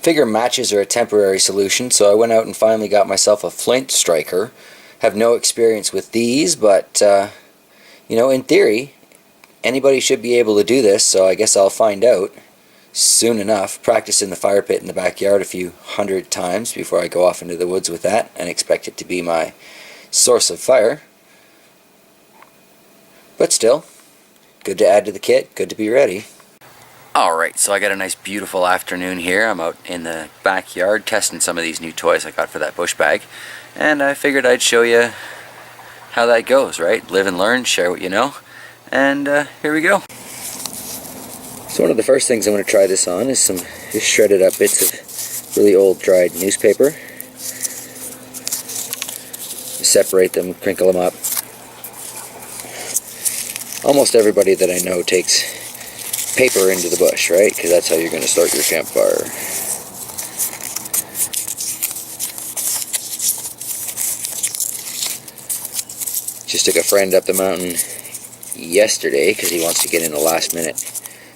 Figure matches are a temporary solution, so I went out and finally got myself a Flint striker. Have no experience with these, but you know, in theory, anybody should be able to do this, so I guess I'll find out soon enough. Practice in the fire pit in the backyard a few hundred times before I go off into the woods with that and expect it to be my source of fire. But still, good to add to the kit, good to be ready. Alright, so I got a nice beautiful afternoon here. I'm out in the backyard testing some of these new toys I got for that bush bag. And I figured I'd show you how that goes, right? Live and learn, share what you know. And here we go. So one of the first things I'm going to try this on is some just shredded up bits of really old dried newspaper. Separate them, crinkle them up. Almost everybody that I know takes paper into the bush, right? Because that's how you're going to start your campfire. Just took a friend up the mountain yesterday because he wants to get in a last minute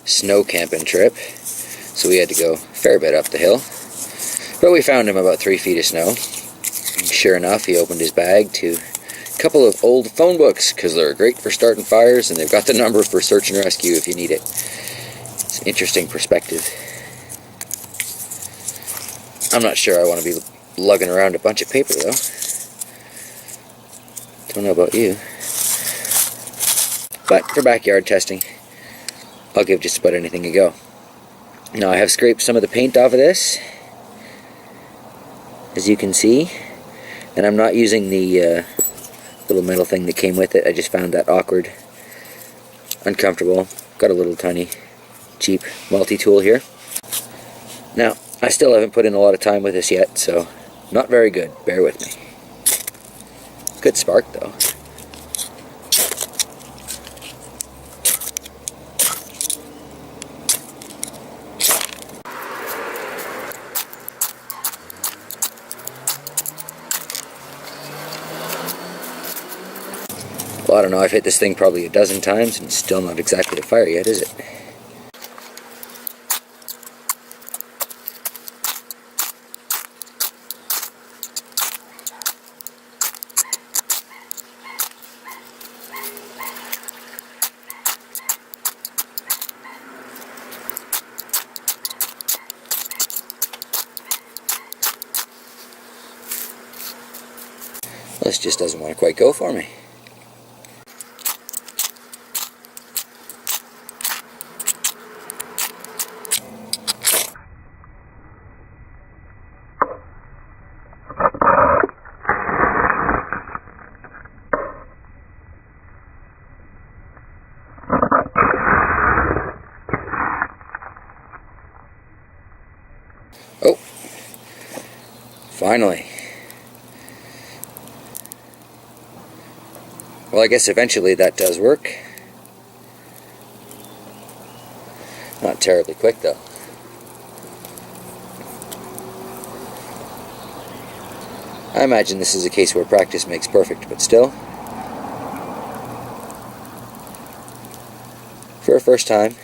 snow camping trip. So we had to go a fair bit up the hill. But we found him about 3 feet of snow. And sure enough, he opened his bag to a couple of old phone books because they're great for starting fires and they've got the number for search and rescue if you need it. It's an interesting perspective. I'm not sure I want to be lugging around a bunch of paper though. Don't know about you. But for backyard testing, I'll give just about anything a go. Now I have scraped some of the paint off of this, as you can see, and I'm not using the little metal thing that came with it. I just found that awkward, uncomfortable. Got a little tiny, cheap multi-tool here. Now, I still haven't put in a lot of time with this yet, so not very good. Bear with me. Good spark though. Well, I don't know, I've hit this thing probably a dozen times and it's still not exactly a fire yet, is it? This just doesn't want to quite go for me. Oh, finally. Well, I guess eventually that does work. Not terribly quick though. I imagine this is a case where practice makes perfect, but still, for a first time,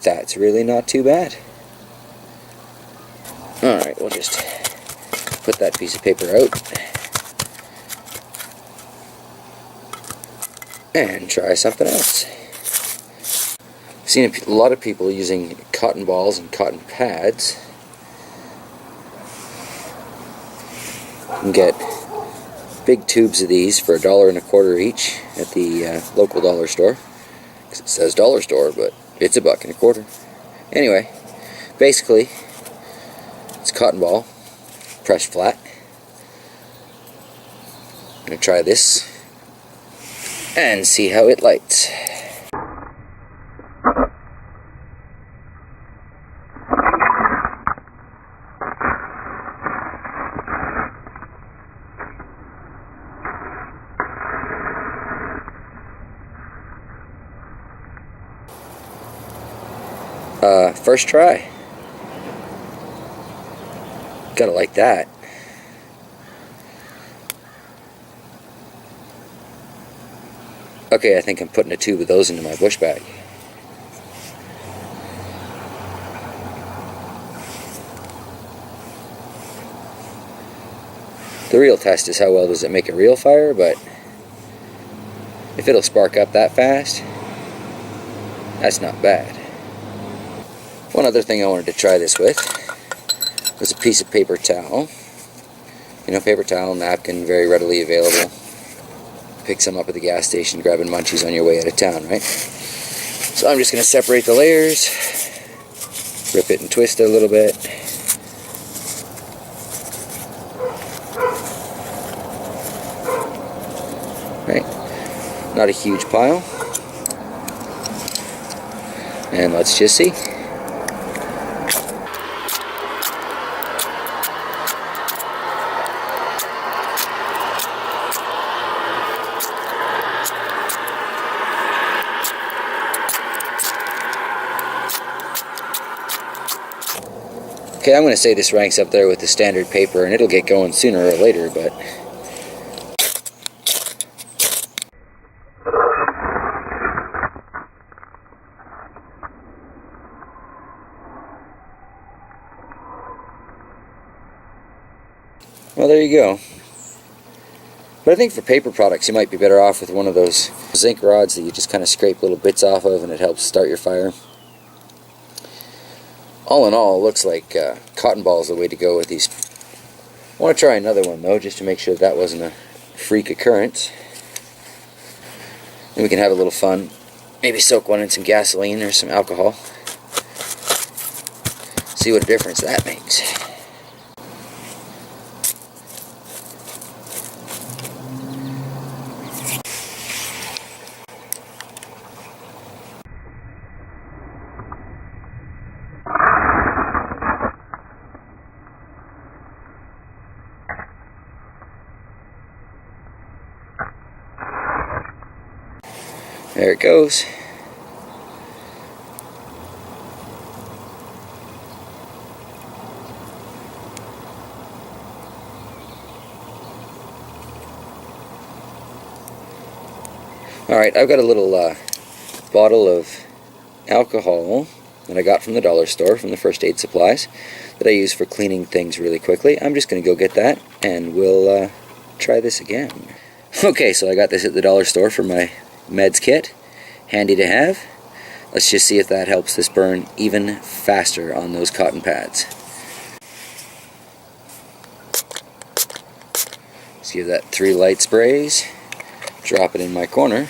that's really not too bad. Alright, we'll just put that piece of paper out and try something else. I've seen a lot of people using cotton balls and cotton pads. You can get big tubes of these for $1.25 each at the local dollar store. Because it says dollar store, but it's $1.25. Anyway, basically, it's cotton ball pressed flat. I'm going to try this and see how it lights. First try. Gotta like that. Okay, I think I'm putting a tube of those into my bush bag. The real test is how well does it make a real fire, but if it'll spark up that fast, that's not bad. One other thing I wanted to try this with was a piece of paper towel. You know, paper towel, napkin, very readily available. Pick some up at the gas station, grabbing munchies on your way out of town, right? So I'm just going to separate the layers, rip it and twist it a little bit. Right, not a huge pile. And let's just see. Okay, I'm going to say this ranks up there with the standard paper, and it'll get going sooner or later, but... Well, there you go. But I think for paper products, you might be better off with one of those zinc rods that you just kind of scrape little bits off of, and it helps start your fire. All in all, it looks like cotton ball is the way to go with these. I want to try another one though, just to make sure that wasn't a freak occurrence. And we can have a little fun. Maybe soak one in some gasoline or some alcohol. See what a difference that makes. There it goes. Alright, I've got a little bottle of alcohol that I got from the dollar store, from the first aid supplies, that I use for cleaning things really quickly. I'm just going to go get that, and we'll try this again. Okay, so I got this at the dollar store for my meds kit. Handy to have. Let's just see if that helps this burn even faster on those cotton pads. Let's give that 3 light sprays. Drop it in my corner.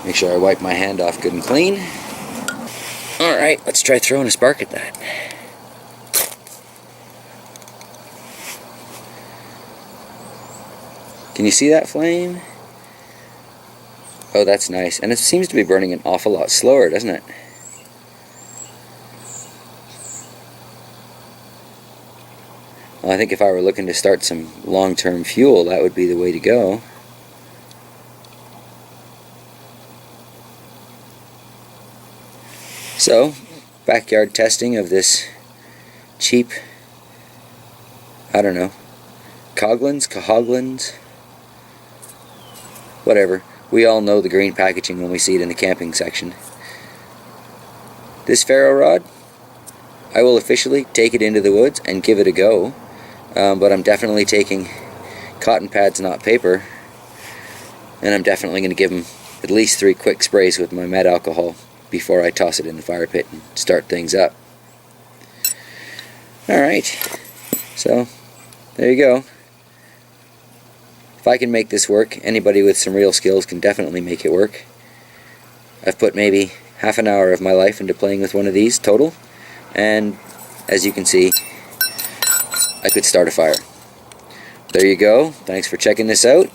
Make sure I wipe my hand off good and clean. Alright, let's try throwing a spark at that. Can you see that flame? Oh, that's nice. And it seems to be burning an awful lot slower, doesn't it? Well, I think if I were looking to start some long-term fuel, that would be the way to go. So, backyard testing of this cheap, I don't know, Coghlans, whatever. We all know the green packaging when we see it in the camping section. This ferro rod, I will officially take it into the woods and give it a go, but I'm definitely taking cotton pads, not paper, and I'm definitely going to give them at least 3 quick sprays with my med alcohol before I toss it in the fire pit and start things up. Alright, so there you go. If I can make this work, anybody with some real skills can definitely make it work. I've put maybe half an hour of my life into playing with one of these total, and as you can see, I could start a fire. There you go. Thanks for checking this out.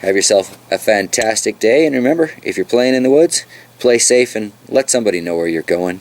Have yourself a fantastic day, and remember, if you're playing in the woods, play safe and let somebody know where you're going.